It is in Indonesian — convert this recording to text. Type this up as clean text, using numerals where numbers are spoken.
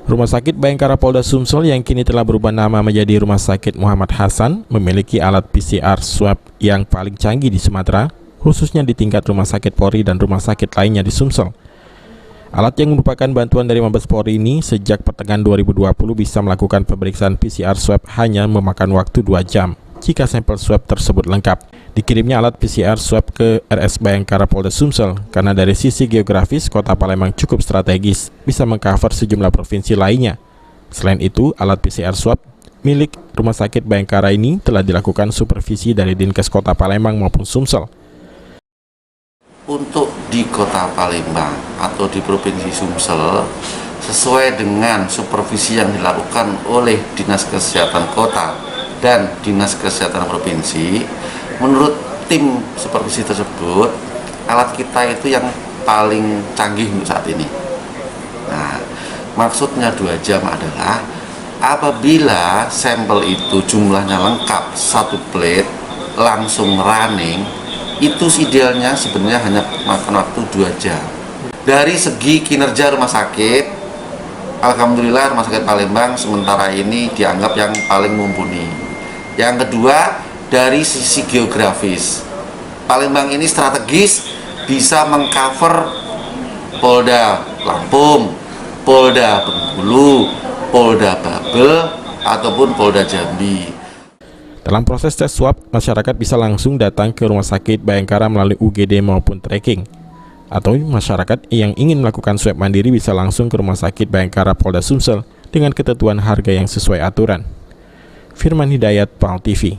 Rumah Sakit Bayangkara Polda Sumsel yang kini telah berubah nama menjadi Rumah Sakit Muhammad Hasan memiliki alat PCR swab yang paling canggih di Sumatera, khususnya di tingkat Rumah Sakit Polri dan rumah sakit lainnya di Sumsel. Alat yang merupakan bantuan dari Mabes Polri ini sejak pertengahan 2020 bisa melakukan pemeriksaan PCR swab hanya memakan waktu 2 jam jika sampel swab tersebut lengkap. Dikirimnya alat PCR swab ke RS Bayangkara Polda Sumsel karena dari sisi geografis kota Palembang cukup strategis, bisa mengcover sejumlah provinsi lainnya. Selain itu, alat PCR swab milik Rumah Sakit Bayangkara ini telah dilakukan supervisi dari Dinkes Kota Palembang maupun Sumsel. Untuk di Kota Palembang atau di Provinsi Sumsel, sesuai dengan supervisi yang dilakukan oleh Dinas Kesehatan Kota dan Dinas Kesehatan Provinsi, menurut tim supervisi tersebut, alat kita itu yang paling canggih untuk saat ini. Nah, maksudnya 2 jam adalah apabila sampel itu jumlahnya lengkap, 1 plate langsung running, itu idealnya sebenarnya hanya makan waktu 2 jam. Dari segi kinerja rumah sakit, alhamdulillah Rumah Sakit Palembang sementara ini dianggap yang paling mumpuni. Yang kedua, dari sisi geografis, Palembang ini strategis, bisa mengcover Polda Lampung, Polda Bengkulu, Polda Babel, ataupun Polda Jambi. Dalam proses tes swab, masyarakat bisa langsung datang ke Rumah Sakit Bayangkara melalui UGD maupun tracking. Atau masyarakat yang ingin melakukan swab mandiri bisa langsung ke Rumah Sakit Bayangkara Polda Sumsel dengan ketentuan harga yang sesuai aturan. Firman Hidayat, PAL TV.